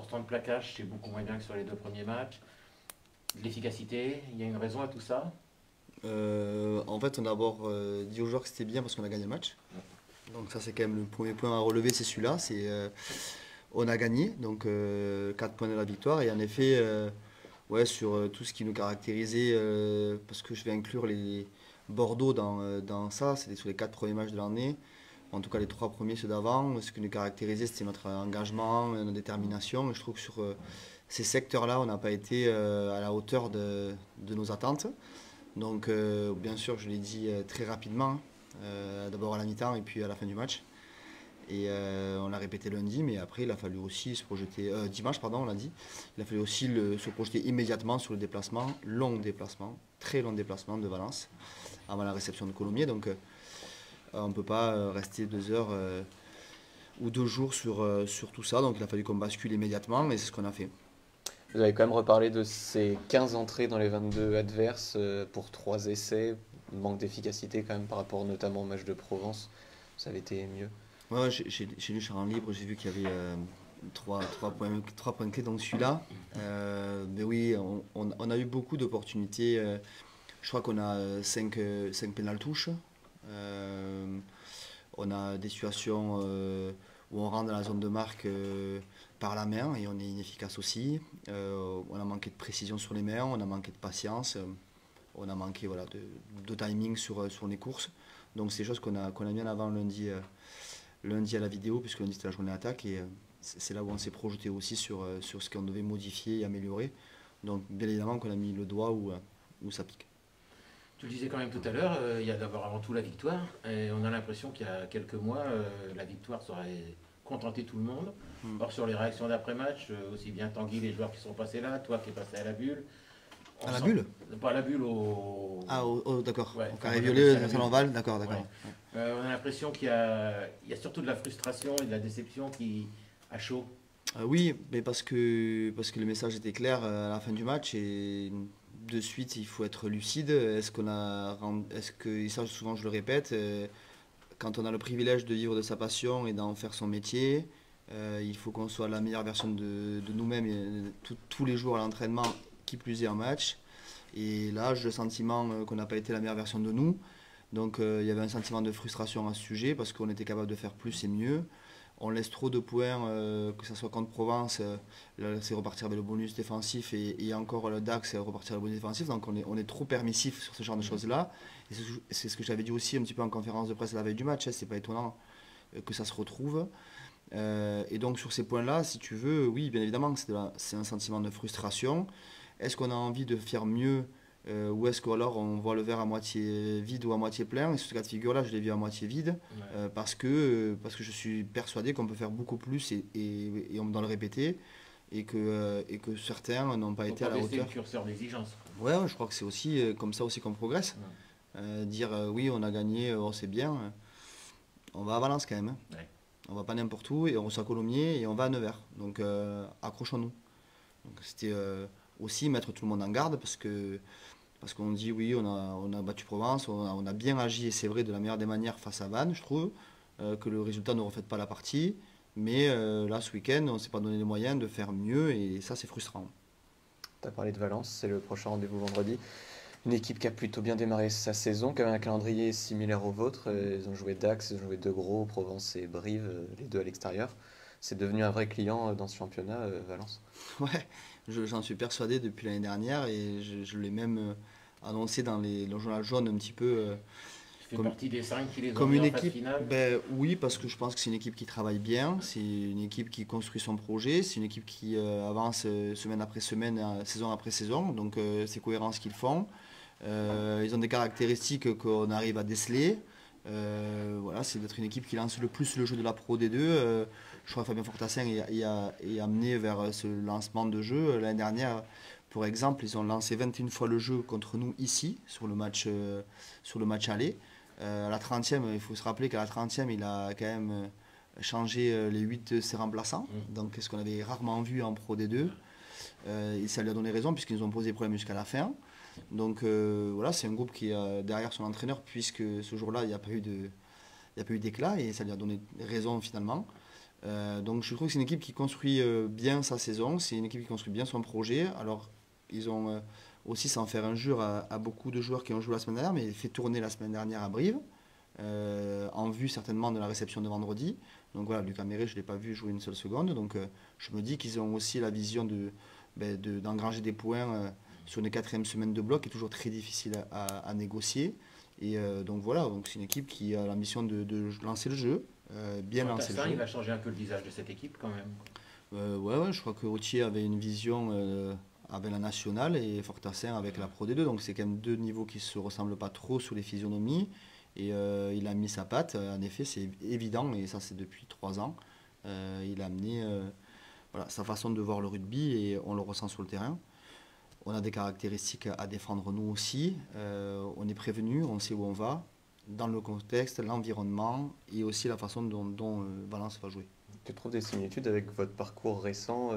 pourcent de plaquage, c'est beaucoup moins bien que sur les deux premiers matchs. De l'efficacité, il y a une raison à tout ça? En fait, on a d'abord dit aux joueurs que c'était bien parce qu'on a gagné le match. Donc ça, c'est quand même le premier point à relever, c'est celui-là. On a gagné, donc 4 points de la victoire. Et en effet, ouais, sur tout ce qui nous caractérisait, parce que je vais inclure les Bordeaux dans ça, c'était sur les 4 premiers matchs de l'année. En tout cas, les 3 premiers, ceux d'avant. Ce qui nous caractérisait, c'était notre engagement, notre détermination. Et je trouve que sur ces secteurs-là, on n'a pas été à la hauteur de nos attentes. Donc, bien sûr, je l'ai dit très rapidement, d'abord à la mi-temps et puis à la fin du match. Et on l'a répété lundi, mais après, il a fallu aussi se projeter, dimanche, pardon, on l'a dit, il a fallu aussi se projeter immédiatement sur le déplacement, très long déplacement de Valence, avant la réception de Colomiers. Donc, on ne peut pas rester 2 heures ou 2 jours sur tout ça. Donc, il a fallu qu'on bascule immédiatement, et c'est ce qu'on a fait. Vous avez quand même reparlé de ces 15 entrées dans les 22 adverses pour 3 essais. Manque d'efficacité quand même par rapport notamment au match de Provence. Ça avait été mieux. Ouais, ouais, j'ai lu sur un livre, j'ai vu qu'il y avait 3 points clés dans celui-là. Mais oui, on a eu beaucoup d'opportunités. Je crois qu'on a 5 pénales touches. On a des situations où on rentre dans la zone de marque par la main et on est inefficace aussi. On a manqué de précision sur les mains, on a manqué de patience, on a manqué voilà, de timing sur les courses. Donc c'est des choses qu'on a mis en avant lundi à la vidéo, puisque lundi c'était la journée d'attaque, et c'est là où on s'est projeté aussi sur ce qu'on devait modifier et améliorer. Donc bien évidemment qu'on a mis le doigt où ça pique. Tu le disais quand même tout à l'heure, il y a d'abord avant tout la victoire. Et on a l'impression qu'il y a quelques mois, la victoire saurait contenter tout le monde. Or, sur les réactions d'après-match, aussi bien Tanguy, les joueurs qui sont passés là, toi qui es passé à la bulle. À la bulle? Pas à la bulle, au. Ah, d'accord. Ouais, Au enfin, carré on violet, appelle ça la le salon bulle. Val, d'accord, d'accord. Ouais. On a l'impression qu'il y a surtout de la frustration et de la déception qui à chaud. Oui, mais parce que le message était clair à la fin du match, et de suite il faut être lucide. Est-ce que, et ça souvent je le répète, quand on a le privilège de vivre de sa passion et d'en faire son métier, il faut qu'on soit la meilleure version de nous-mêmes tous les jours à l'entraînement, qui plus est en match. Et là, j'ai le sentiment qu'on n'a pas été la meilleure version de nous. Donc il y avait un sentiment de frustration à ce sujet parce qu'on était capable de faire plus et mieux. On laisse trop de points, que ce soit contre Provence, là c'est repartir avec le bonus défensif, et encore le DAX, c'est repartir avec le bonus défensif. Donc on est trop permissif sur ce genre de choses-là. Et c'est ce que j'avais dit aussi un petit peu en conférence de presse la veille du match, hein. C'est pas étonnant que ça se retrouve. Et donc sur ces points-là, si tu veux, oui, bien évidemment, c'est un sentiment de frustration. Est-ce qu'on a envie de faire mieux, ou est-ce qu'alors on voit le verre à moitié vide ou à moitié plein? Et sur ce cas de figure-là, je l'ai vu à moitié vide, parce que je suis persuadé qu'on peut faire beaucoup plus, et on doit le répéter, et que certains n'ont pas été à la hauteur. Le curseur d'exigence. Ouais, je crois que c'est aussi comme ça aussi qu'on progresse. Dire oui, on a gagné, c'est bien. On va à Valence quand même, hein. Ouais. On va pas n'importe où, et on reçoit Colomiers et on va à Nevers. Donc accrochons-nous. Donc c'était aussi mettre tout le monde en garde, parce qu'on dit oui, on a battu Provence, on a bien agi, et c'est vrai, de la meilleure des manières face à Vannes, je trouve, que le résultat ne reflète pas la partie. Mais là, ce week-end, on ne s'est pas donné les moyens de faire mieux, et ça, c'est frustrant. Tu as parlé de Valence, c'est le prochain rendez-vous vendredi. Une équipe qui a plutôt bien démarré sa saison, qui avait un calendrier similaire au vôtre. Ils ont joué Dax, ils ont joué De Gros, Provence et Brive, les deux à l'extérieur. C'est devenu un vrai client dans ce championnat, Valence. Ouais, j'en suis persuadé depuis l'année dernière, et je l'ai même annoncé dans le journal jaune un petit peu. Tu fais partie des 5 qui les ont Comme mis une en phase équipe, finale. oui, parce que je pense que c'est une équipe qui travaille bien, c'est une équipe qui construit son projet, c'est une équipe qui avance semaine après semaine, saison après saison, donc c'est cohérent ce qu'ils font. Ils ont des caractéristiques qu'on arrive à déceler. Voilà, c'est d'être une équipe qui lance le plus le jeu de la Pro D2. Je crois que Fabien Fortassin est amené vers ce lancement de jeu. L'année dernière, pour exemple, ils ont lancé 21 fois le jeu contre nous ici, sur le match aller. À la 30e, il faut se rappeler qu'à la 30e, il a quand même changé les 8 de ses remplaçants. Donc, ce qu'on avait rarement vu en Pro D2. Et ça lui a donné raison, puisqu'ils nous ont posé problème jusqu'à la fin. Donc voilà, c'est un groupe qui est derrière son entraîneur, puisque ce jour-là, il n'y a pas eu d'éclat, et ça lui a donné raison finalement. Donc je trouve que c'est une équipe qui construit bien sa saison, c'est une équipe qui construit bien son projet. Alors ils ont aussi, sans faire injure à beaucoup de joueurs qui ont joué la semaine dernière, mais fait tourner la semaine dernière à Brive, en vue certainement de la réception de vendredi. Donc voilà, Lucas Méré, je ne l'ai pas vu jouer une seule seconde. Donc je me dis qu'ils ont aussi la vision d'engranger des points sur une 4e semaine de bloc, qui est toujours très difficile à négocier. Et donc voilà, donc c'est une équipe qui a la mission de lancer le jeu, bien lancer le jeu. Il va changer un peu le visage de cette équipe quand même. Ouais, je crois que Autier avait une vision avec la nationale et Fortassin avec la Pro D2. Donc c'est quand même 2 niveaux qui ne se ressemblent pas trop sous les physionomies. Et il a mis sa patte, en effet c'est évident, et ça c'est depuis 3 ans. Il a amené sa façon de voir le rugby et on le ressent sur le terrain. On a des caractéristiques à défendre nous aussi. On est prévenu, on sait où on va, dans le contexte, l'environnement et aussi la façon dont Valence va jouer. Tu trouves des similitudes avec votre parcours récent?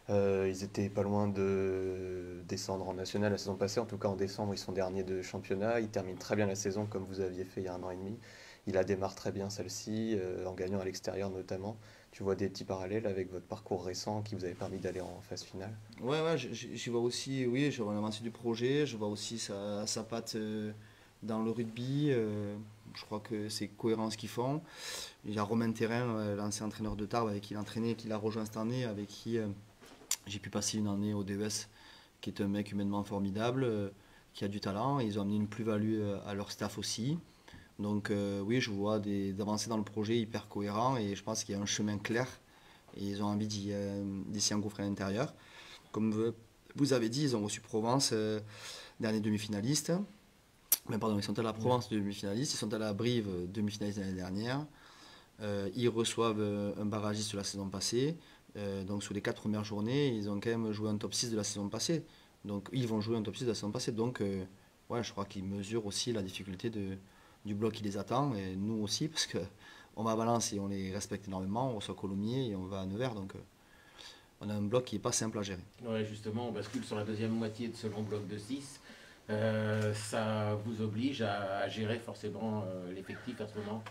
Ils étaient pas loin de descendre en national la saison passée. En tout cas, en décembre, ils sont derniers de championnat. Ils terminent très bien la saison comme vous aviez fait il y a 1 an et demi. Il a démarré très bien celle-ci, en gagnant à l'extérieur notamment. Tu vois des petits parallèles avec votre parcours récent qui vous avait permis d'aller en phase finale? Ouais, j'y vois aussi, oui, je vois l'avancée du projet, je vois aussi sa patte dans le rugby. Je crois que c'est cohérent ce qu'ils font. Il y a Romain Thérin, l'ancien entraîneur de Tarbes avec qui il entraînait, qui l'a rejoint cette année, avec qui j'ai pu passer une année au DES, qui est un mec humainement formidable, qui a du talent. Ils ont amené une plus-value à leur staff aussi. Donc oui, je vois des avancées dans le projet hyper cohérents et je pense qu'il y a un chemin clair et ils ont envie d'y engouffrer à l'intérieur. Comme vous avez dit, ils ont reçu Provence, dernier demi-finaliste. Mais pardon, ils sont allés à Provence demi-finaliste, ils sont allés à Brive demi-finaliste l'année dernière. Ils reçoivent un barragiste de la saison passée. Donc sur les 4 premières journées, ils ont quand même joué un top 6 de la saison passée. Donc ils vont jouer un top 6 de la saison passée. Donc je crois qu'ils mesurent aussi la difficulté du bloc qui les attend. Et nous aussi, parce qu'on va à Valence et on les respecte énormément. On reçoit Colomiers et on va à Nevers. Donc on a un bloc qui n'est pas simple à gérer. Ouais, justement, on bascule sur la deuxième moitié de ce long bloc de 6. Ça vous oblige à gérer forcément l'effectif à ce moment?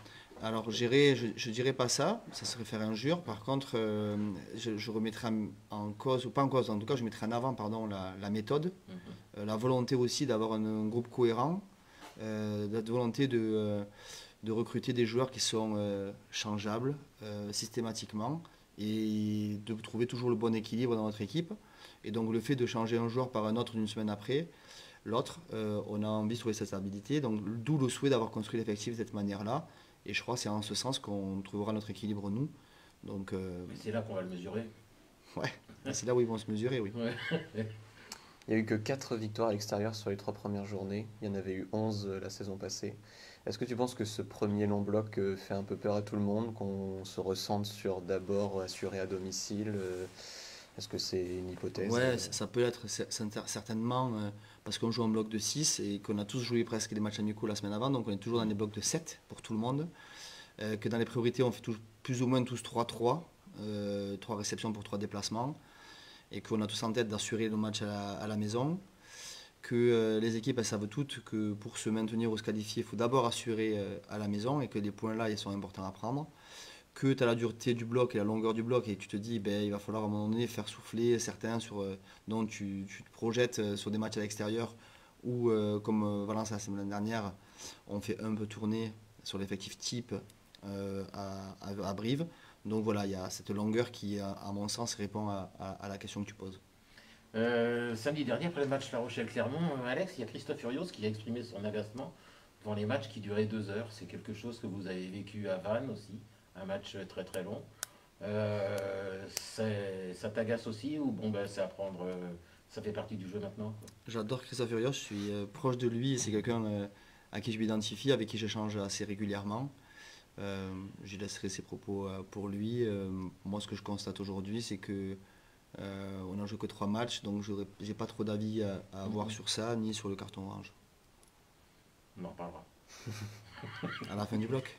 Alors gérer, je ne dirais pas ça serait faire injure. Par contre, je remettrai en cause, ou pas en cause, en tout cas je mettrai en avant la méthode, la volonté aussi d'avoir un groupe cohérent, la volonté de recruter des joueurs qui sont changeables systématiquement et de trouver toujours le bon équilibre dans notre équipe. Et donc le fait de changer un joueur par un autre d'une semaine après l'autre, on a envie de trouver cette stabilité. Donc d'où le souhait d'avoir construit l'effectif de cette manière-là. Et je crois que c'est en ce sens qu'on trouvera notre équilibre, nous. Donc, c'est là qu'on va le mesurer. Ouais, c'est là où ils vont se mesurer, oui. Ouais. Il n'y a eu que 4 victoires à l'extérieur sur les 3 premières journées. Il y en avait eu 11 la saison passée. Est-ce que tu penses que ce premier long bloc fait un peu peur à tout le monde, qu'on se ressente sur d'abord assuré à domicile? Est-ce que c'est une hypothèse? Ouais, ça peut être certainement, parce qu'on joue en bloc de 6 et qu'on a tous joué presque des matchs amicaux la semaine avant, donc on est toujours dans des blocs de 7 pour tout le monde. Que dans les priorités, on fait plus ou moins tous 3-3, 3 réceptions pour 3 déplacements, et qu'on a tous en tête d'assurer le match à la maison. Que les équipes, elles savent toutes que pour se maintenir ou se qualifier, il faut d'abord assurer à la maison et que les points là, ils sont importants à prendre. Que tu as la dureté du bloc et la longueur du bloc et que tu te dis il va falloir à un moment donné faire souffler certains dont tu te projettes sur des matchs à l'extérieur ou comme Valence la semaine dernière, on fait un peu tourner sur l'effectif type à Brive. Donc voilà, il y a cette longueur qui, à mon sens, répond à la question que tu poses. Samedi dernier, après le match La Rochelle-Clermont, Alex, il y a Christophe Furios qui a exprimé son agacement devant les matchs qui duraient 2 heures. C'est quelque chose que vous avez vécu à Vannes aussi, un match très très long. Ça t'agace aussi ou c'est à prendre, ça fait partie du jeu maintenant, quoi? J'adore Christophe Furios, je suis proche de lui, c'est quelqu'un à qui je m'identifie, avec qui j'échange assez régulièrement. Je laisserai ses propos pour lui. Moi, ce que je constate aujourd'hui, c'est que on n'a joué que 3 matchs, donc j'ai pas trop d'avis à avoir sur ça, ni sur le carton orange. On en parlera. À la fin du bloc.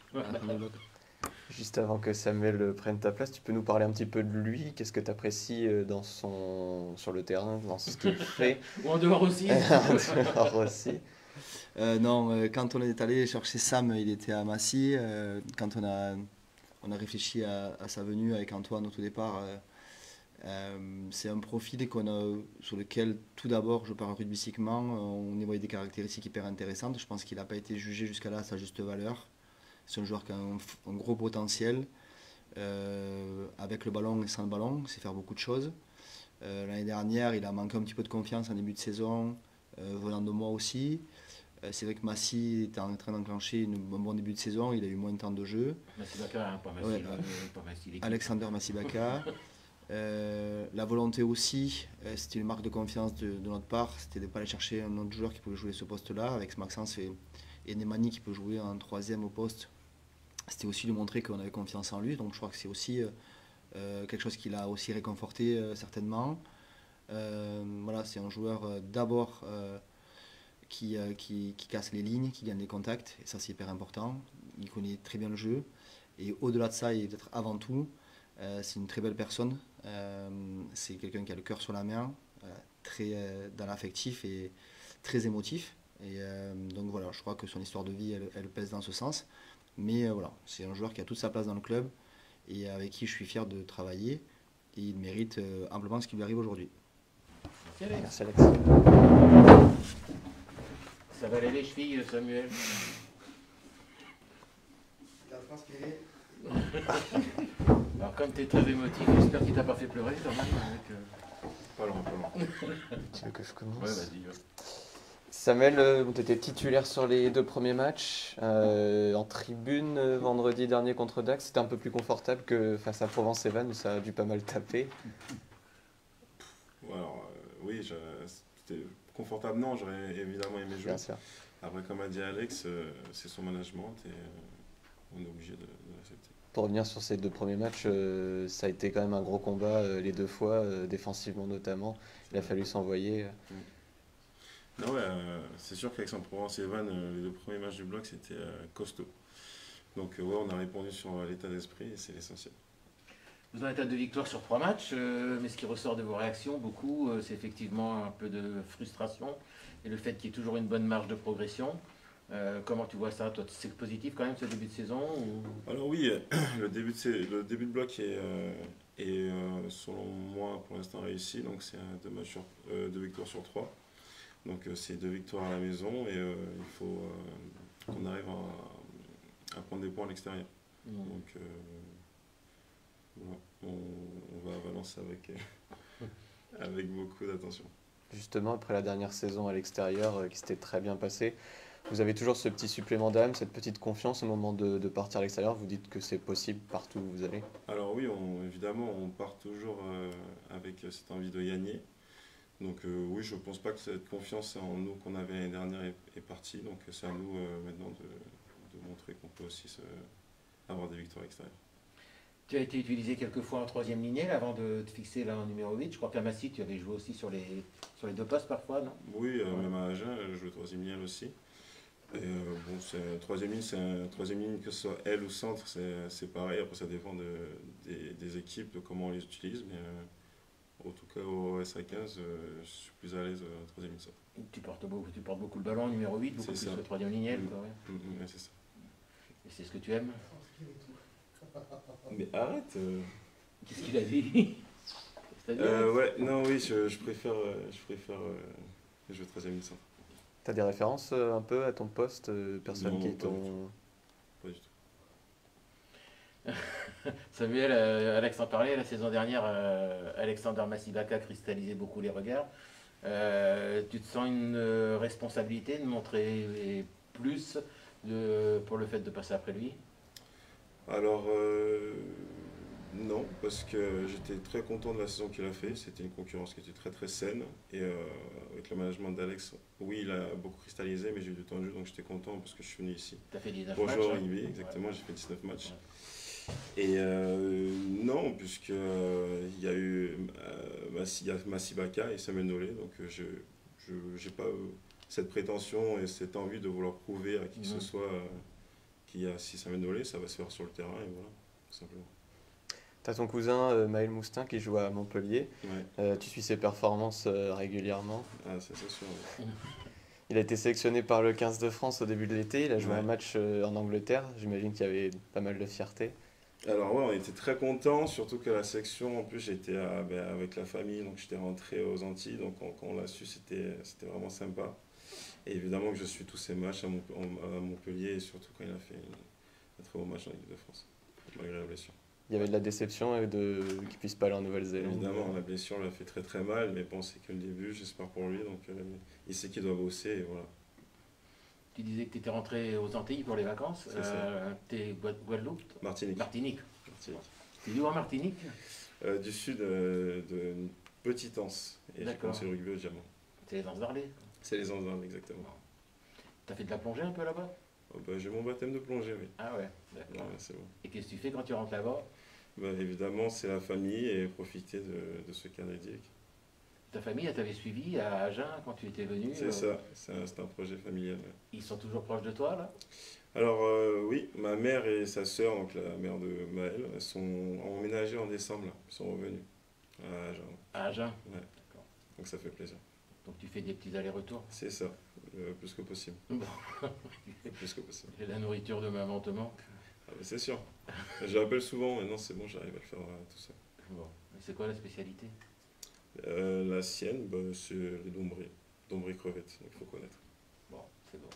Juste avant que Samuel prenne ta place, tu peux nous parler un petit peu de lui? Qu'est-ce que tu apprécies sur le terrain, dans ce qu'il fait? Ou en dehors aussi? En dehors aussi. Non, quand on est allé chercher Sam, il était à Massy. Quand on a on a réfléchi à sa venue avec Antoine au tout départ. C'est un profil sur lequel, tout d'abord, je parle rugbystiquement, on y voyait des caractéristiques hyper intéressantes. Je pense qu'il n'a pas été jugé jusqu'à là à sa juste valeur. C'est un joueur qui a un gros potentiel, avec le ballon et sans le ballon, il sait faire beaucoup de choses. L'année dernière, il a manqué un petit peu de confiance en début de saison, venant de moi aussi. C'est vrai que Massy était en train d'enclencher un bon début de saison, il a eu moins de temps de jeu. Massibaka, hein, pas Massy, Ouais. pas Massy, l'équipe. Alexander Massibaka. La volonté aussi, c'était une marque de confiance de notre part, c'était de ne pas aller chercher un autre joueur qui pouvait jouer ce poste-là, avec Maxence et Nemani qui peut jouer en troisième au poste. C'était aussi lui montrer qu'on avait confiance en lui, donc je crois que c'est aussi quelque chose qui l'a aussi réconforté certainement. Voilà, c'est un joueur d'abord qui casse les lignes, qui gagne les contacts, et ça c'est hyper important. Il connaît très bien le jeu, et au-delà de ça, il est peut-être avant tout, c'est une très belle personne. C'est quelqu'un qui a le cœur sur la main, très dans l'affectif et très émotif. Et donc voilà, je crois que son histoire de vie, elle pèse dans ce sens. Mais voilà, c'est un joueur qui a toute sa place dans le club et avec qui je suis fier de travailler. Et il mérite amplement ce qui lui arrive aujourd'hui. Merci Alex. Merci Alex. Ça va aller les chevilles, Samuel? Il a transpiré. Alors comme tu es très émotif, j'espère qu'il t'a pas fait pleurer quand même avec... Pas loin, pas loin. Tu veux que je commence? Ouais, vas-y. Samuel, tu étais titulaire sur les 2 premiers matchs. En tribune, vendredi dernier contre Dax, c'était un peu plus confortable que face à Provence-Evan, où ça a dû pas mal taper. Alors, oui, c'était confortable, non, j'aurais évidemment aimé jouer. Bien sûr. Après, comme a dit Alex, c'est son management et on est obligé de l'accepter. Pour revenir sur ces 2 premiers matchs, ça a été quand même un gros combat les 2 fois, défensivement notamment. Il a fallu s'envoyer. Non, ouais, c'est sûr qu'Aix-en-Provence et Evan, les 2 premiers matchs du bloc, c'était costaud. Donc, ouais, on a répondu sur l'état d'esprit et c'est l'essentiel. Vous en êtes à 2 victoires sur 3 matchs, mais ce qui ressort de vos réactions, beaucoup, c'est effectivement un peu de frustration et le fait qu'il y ait toujours une bonne marge de progression. Comment tu vois ça? Toi, c'est positif quand même ce début de saison ou... Alors oui, le début de bloc est selon moi pour l'instant réussi, donc c'est 2 victoires sur 3. Donc c'est 2 victoires à la maison et il faut qu'on arrive à prendre des points à l'extérieur. Donc voilà, on va à Valence avec beaucoup d'attention. Justement, après la dernière saison à l'extérieur qui s'était très bien passée, vous avez toujours ce petit supplément d'âme, cette petite confiance au moment de partir à l'extérieur. Vous dites que c'est possible partout où vous allez. Alors oui, évidemment, on part toujours avec cette envie de gagner. Donc oui, je ne pense pas que cette confiance en nous qu'on avait l'année dernière est partie. Donc c'est à nous maintenant de montrer qu'on peut aussi avoir des victoires extérieures. Tu as été utilisé quelques fois en 3e lignée là, avant de te fixer là en numéro 8. Je crois qu'à Massy, tu avais joué aussi sur les 2 postes parfois, non? Oui, même à Agen, je joue 3e ligne aussi. Et bon, c'est 3e ligne, que ce soit aile ou centre, c'est pareil. Après, ça dépend des équipes, de comment on les utilise. Mais en tout cas, au SA15, je suis plus à l'aise en 3e ligne centre. Tu portes beaucoup le ballon en numéro 8, beaucoup C'est plus ça. le 3e lignel. Mm. Quoi, ouais. Ouais, c'est ça. Et c'est ce que tu aimes? Mais arrête Qu'est-ce qu'il a dit? Ouais, non, oui, je préfère jouer 3e ligne centre. Tu as des références un peu à ton poste, personnes Non, qui pas du t'ont... Pas du tout. Samuel, Alex en parlait, la saison dernière, Alexander Massibaka cristallisait beaucoup les regards. Tu te sens une responsabilité de montrer plus pour le fait de passer après lui? Alors, non, parce que j'étais très content de la saison qu'il a fait. C'était une concurrence qui était très très saine. Et avec le management d'Alex, oui, il a beaucoup cristallisé, mais j'ai eu du temps de jeu, donc j'étais content parce que je suis venu ici. Tu as fait 19 Bonjour matchs. Olivier, exactement, j'ai fait 19 matchs. Et non, puisque il y a eu Massibaka et Samuel Nollet, donc je n'ai pas cette prétention et cette envie de vouloir prouver à qui que ce soit qu'il y a si Samuel Nollet, ça va se faire sur le terrain et voilà, tout simplement. Tu as ton cousin Maël Moustin qui joue à Montpellier. Ouais. Tu suis ses performances régulièrement. Ah, ça c'est sûr. Ouais. Il a été sélectionné par le 15 de France au début de l'été. Il a joué Ouais. un match en Angleterre. J'imagine qu'il y avait pas mal de fierté. Alors ouais, on était très contents, surtout que la section, en plus j'étais avec la famille, donc j'étais rentré aux Antilles, donc quand on l'a su, c'était vraiment sympa. Et évidemment que je suis tous ces matchs à Montpellier, et surtout quand il a fait un très beau match en équipe de France, malgré la blessure. Il y avait de la déception et qu'il ne puisse pas aller en Nouvelle-Zélande. Évidemment, la blessure l'a fait très très mal, mais bon, c'est que le début, j'espère pour lui, donc il sait qu'il doit bosser, et voilà. Tu disais que tu étais rentré aux Antilles pour les vacances. C'est ça. T'es Guadeloupe? Martinique. Martinique. Martinique. T'es d'où en Martinique? Du sud de Petite-Anse, et j'ai D'accord. commencé le rugby au Diamant. C'est les Anses d'Arlé. C'est les Andes, exactement. T'as fait de la plongée un peu là-bas? Oh, bah, j'ai mon baptême de plongée, oui. Ah ouais, d'accord. Ouais, c'est bon. Et qu'est-ce que tu fais quand tu rentres là-bas? Bah, évidemment, c'est la famille et profiter de ce cadre idyllique. Ta famille, elle t'avait suivi à Agen quand tu étais venu? C'est ça, c'est un projet familial. Ouais. Ils sont toujours proches de toi là? Alors, oui, ma mère et sa sœur, donc la mère de Maël, ont emménagé en décembre, là. Ils sont revenus à Agen. À Agen? Ouais. D'accord. Donc ça fait plaisir. Donc tu fais des petits allers-retours? C'est ça, le plus que possible. Bon. Le plus que possible. Et la nourriture de maman te manque? Ah, mais c'est sûr. Je rappelle souvent, maintenant c'est bon, j'arrive à le faire tout seul. Bon. Et c'est quoi la spécialité? La sienne, bah, c'est les Dombry crevettes, donc il faut connaître. Bon, c'est bon.